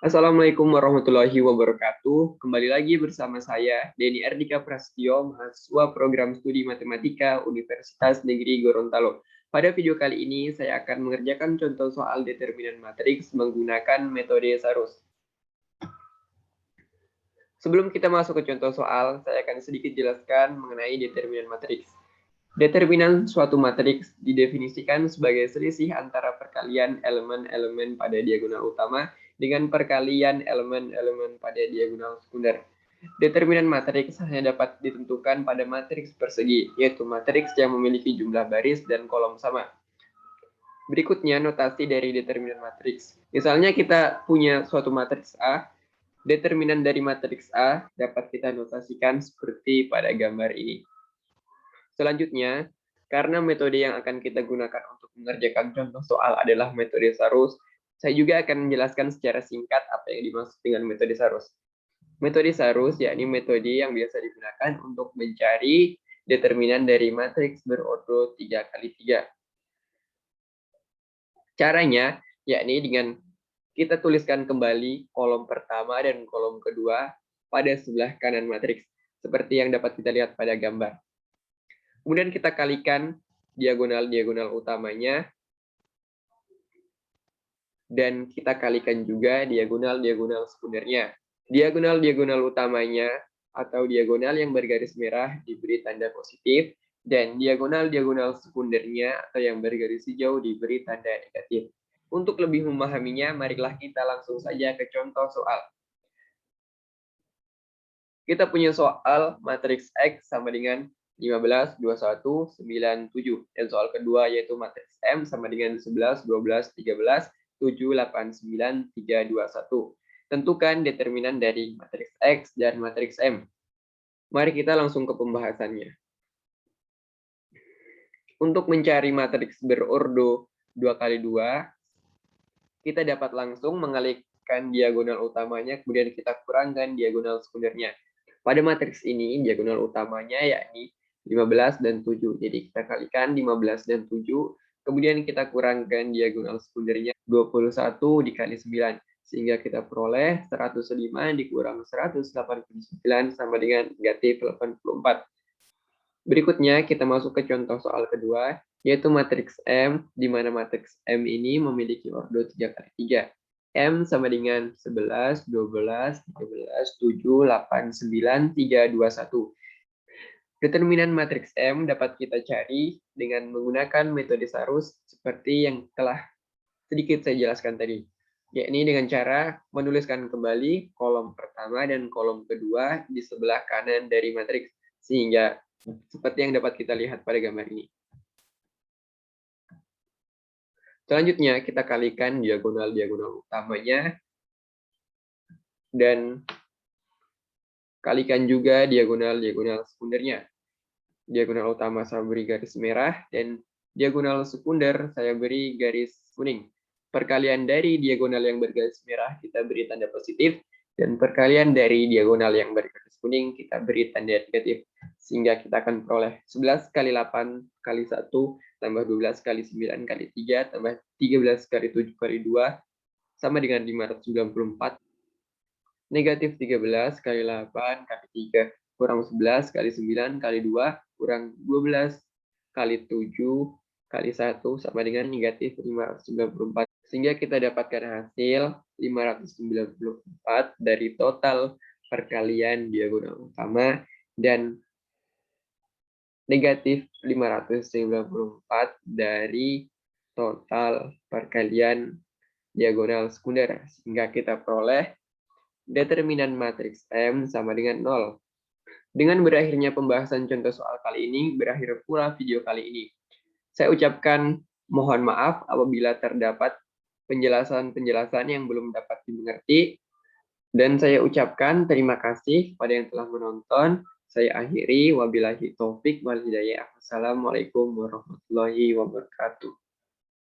Assalamualaikum warahmatullahi wabarakatuh. Kembali lagi bersama saya, Denny Erdika Prasetyo, mahasiswa program studi matematika Universitas Negeri Gorontalo. Pada video kali ini, saya akan mengerjakan contoh soal determinan matriks menggunakan metode Sarus. Sebelum kita masuk ke contoh soal, saya akan sedikit jelaskan mengenai determinan matriks. Determinan suatu matriks didefinisikan sebagai selisih antara perkalian elemen-elemen pada diagonal utama dengan perkalian elemen-elemen pada diagonal sekunder. Determinan matriks hanya dapat ditentukan pada matriks persegi, yaitu matriks yang memiliki jumlah baris dan kolom sama. Berikutnya notasi dari determinan matriks. Misalnya kita punya suatu matriks A, determinan dari matriks A dapat kita notasikan seperti pada gambar ini. Selanjutnya, karena metode yang akan kita gunakan untuk mengerjakan contoh soal adalah metode Sarus, saya juga akan menjelaskan secara singkat apa yang dimaksud dengan metode Sarus. Metode Sarus yakni metode yang biasa digunakan untuk mencari determinan dari matriks berordo 3x3. Caranya yakni dengan kita tuliskan kembali kolom pertama dan kolom kedua pada sebelah kanan matriks, seperti yang dapat kita lihat pada gambar. Kemudian kita kalikan diagonal-diagonal utamanya, dan kita kalikan juga diagonal-diagonal sekundernya. Diagonal-diagonal utamanya atau diagonal yang bergaris merah diberi tanda positif, dan diagonal-diagonal sekundernya atau yang bergaris hijau diberi tanda negatif. Untuk lebih memahaminya, marilah kita langsung saja ke contoh soal. Kita punya soal matriks X sama dengan 15, 21, 9, 7. Dan soal kedua yaitu matriks M sama dengan 11, 12, 13, 7, 8, 9, 3, 2, 1. Tentukan determinan dari matriks X dan matriks M. Mari kita langsung ke pembahasannya. Untuk mencari matriks berordo 2x2, kita dapat langsung mengalihkan diagonal utamanya, kemudian kita kurangkan diagonal sekundernya. Pada matriks ini, diagonal utamanya yakni 15 dan 7. Jadi kita kalikan 15 dan 7, kemudian kita kurangkan diagonal sekundernya 21 dikali 9. Sehingga kita peroleh 105 dikurang 189 sama dengan negatif 84. Berikutnya kita masuk ke contoh soal kedua, yaitu matriks M, di mana matriks M ini memiliki ordo 3x3. M sama dengan 11, 12, 13, 7, 8, 9, 3, 2, 1. Determinan matriks M dapat kita cari dengan menggunakan metode Sarus seperti yang telah sedikit saya jelaskan tadi, yakni dengan cara menuliskan kembali kolom pertama dan kolom kedua di sebelah kanan dari matriks, sehingga seperti yang dapat kita lihat pada gambar ini. Selanjutnya kita kalikan diagonal-diagonal utamanya dan kalikan juga diagonal-diagonal sekundernya. Diagonal utama saya beri garis merah, dan diagonal sekunder saya beri garis kuning. Perkalian dari diagonal yang bergaris merah kita beri tanda positif, dan perkalian dari diagonal yang bergaris kuning kita beri tanda negatif. Sehingga kita akan peroleh 11 kali 8 kali 1, tambah 12 kali 9 kali 3, tambah 13 kali 7 kali 2, sama dengan 594. Negatif 13 kali 8 kali 3, kurang 11 kali 9 kali 2, kurang 12 kali 7 kali 1, sama dengan negatif 594. Sehingga kita dapatkan hasil 594 dari total perkalian diagonal utama, dan negatif 594 dari total perkalian diagonal sekunder. Sehingga kita peroleh determinan matriks M sama dengan 0. Dengan berakhirnya pembahasan contoh soal kali ini, berakhir pula video kali ini. Saya ucapkan mohon maaf apabila terdapat penjelasan-penjelasan yang belum dapat dimengerti, dan saya ucapkan terima kasih pada yang telah menonton. Saya akhiri, wabillahi taufik wal hidayah. Wassalamualaikum warahmatullahi wabarakatuh.